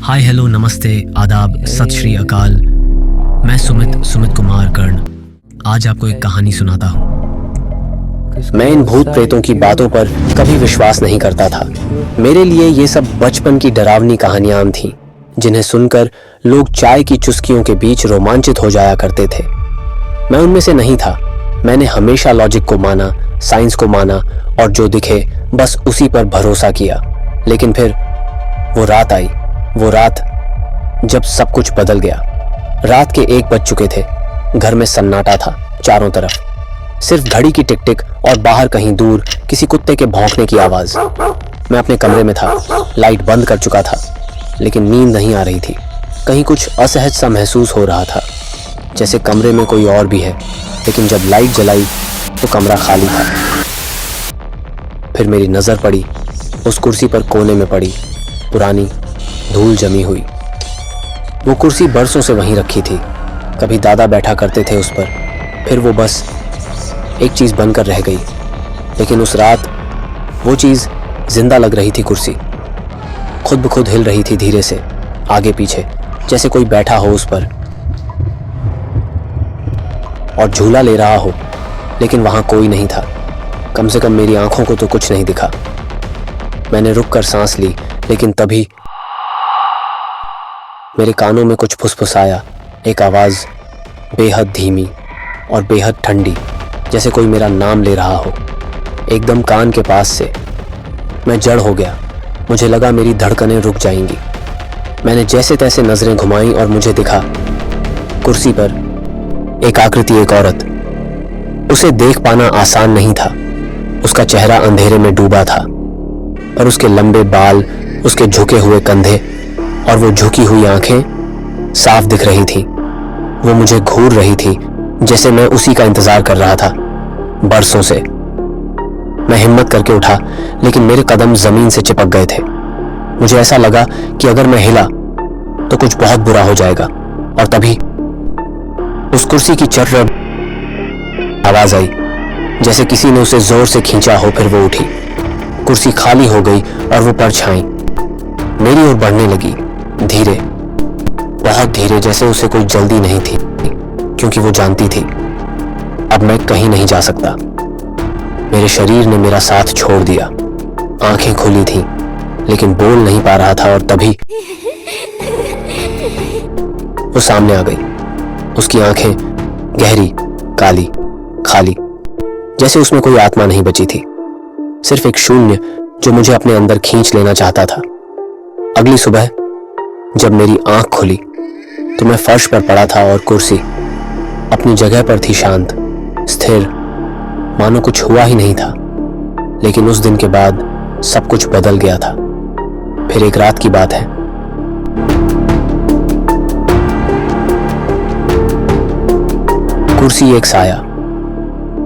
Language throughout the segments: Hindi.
हाय हेलो नमस्ते आदाब सत श्री अकाल। मैं सुमित कुमार कर्ण आज आपको एक कहानी सुनाता हूँ। मैं इन भूत प्रेतों की बातों पर कभी विश्वास नहीं करता था। मेरे लिए ये सब बचपन की डरावनी कहानियां थीं, जिन्हें सुनकर लोग चाय की चुस्कियों के बीच रोमांचित हो जाया करते थे। मैं उनमें से नहीं था। मैंने हमेशा लॉजिक को माना, साइंस को माना और जो दिखे बस उसी पर भरोसा किया। लेकिन फिर वो रात आई, वो रात जब सब कुछ बदल गया। रात के 1 बज चुके थे। घर में सन्नाटा था चारों तरफ, सिर्फ घड़ी की टिक टिक और बाहर कहीं दूर किसी कुत्ते के भौंकने की आवाज। मैं अपने कमरे में था, लाइट बंद कर चुका था, लेकिन नींद नहीं आ रही थी। कहीं कुछ असहज सा महसूस हो रहा था, जैसे कमरे में कोई और भी है। लेकिन जब लाइट जलाई तो कमरा खाली था। फिर मेरी नजर पड़ी उस कुर्सी पर, कोने में पड़ी, पुरानी, धूल जमी हुई। वो कुर्सी बरसों से वहीं रखी थी। कभी दादा बैठा करते थे उस पर, फिर वो बस एक चीज बनकर रह गई। लेकिन उस रात वो चीज जिंदा लग रही थी। कुर्सी खुद ब खुद हिल रही थी, धीरे से आगे पीछे, जैसे कोई बैठा हो उस पर और झूला ले रहा हो। लेकिन वहां कोई नहीं था। कम से कम मेरी आंखों को तो कुछ नहीं दिखा। मैंने रुक कर सांस ली, लेकिन तभी मेरे कानों में कुछ फुसफुसाया। एक आवाज, बेहद धीमी और बेहद ठंडी, जैसे कोई मेरा नाम ले रहा हो, एकदम कान के पास से। मैं जड़ हो गया। मुझे लगा मेरी धड़कनें रुक जाएंगी। मैंने जैसे तैसे नजरें घुमाई और मुझे दिखा कुर्सी पर एक आकृति, एक औरत। उसे देख पाना आसान नहीं था। उसका चेहरा अंधेरे में डूबा था, पर उसके लंबे बाल, उसके झुके हुए कंधे और वो झुकी हुई आंखें साफ दिख रही थी। वो मुझे घूर रही थी, जैसे मैं उसी का इंतजार कर रहा था बरसों से। मैं हिम्मत करके उठा, लेकिन मेरे कदम जमीन से चिपक गए थे। मुझे ऐसा लगा कि अगर मैं हिला तो कुछ बहुत बुरा हो जाएगा। और तभी उस कुर्सी की चर्र आवाज आई, जैसे किसी ने उसे जोर से खींचा हो। फिर वो उठी, कुर्सी खाली हो गई और वो परछाई मेरी ओर बढ़ने लगी, धीरे, बहुत धीरे, जैसे उसे कोई जल्दी नहीं थी, क्योंकि वो जानती थी अब मैं कहीं नहीं जा सकता। मेरे शरीर ने मेरा साथ छोड़ दिया। आंखें खुली थीं, लेकिन बोल नहीं पा रहा था। और तभी वो सामने आ गई। उसकी आंखें गहरी, काली, खाली, जैसे उसमें कोई आत्मा नहीं बची थी, सिर्फ एक शून्य जो मुझे अपने अंदर खींच लेना चाहता था। अगली सुबह जब मेरी आंख खुली तो मैं फर्श पर पड़ा था और कुर्सी अपनी जगह पर थी, शांत, स्थिर, मानो कुछ हुआ ही नहीं था। लेकिन उस दिन के बाद सब कुछ बदल गया था। फिर एक रात की बात है। कुर्सी एक साया।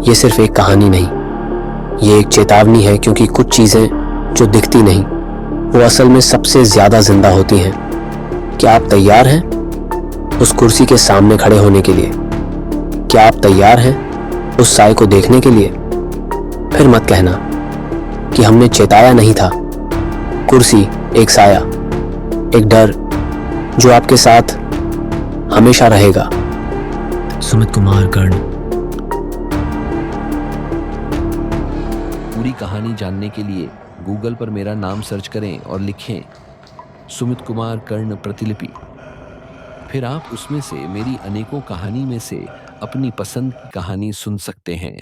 ये सिर्फ एक कहानी नहीं, ये एक चेतावनी है, क्योंकि कुछ चीजें जो दिखती नहीं वो असल में सबसे ज्यादा जिंदा होती हैं। क्या आप तैयार हैं उस कुर्सी के सामने खड़े होने के लिए? क्या आप तैयार हैं उस साए को देखने के लिए? फिर मत कहना कि हमने चेताया नहीं था। कुर्सी एक साया, एक डर जो आपके साथ हमेशा रहेगा। सुमित कुमार कर्ण। पूरी कहानी जानने के लिए गूगल पर मेरा नाम सर्च करें और लिखें सुमित कुमार कर्ण प्रतिलिपि। फिर आप उसमें से मेरी अनेकों कहानी में से अपनी पसंद की कहानी सुन सकते हैं।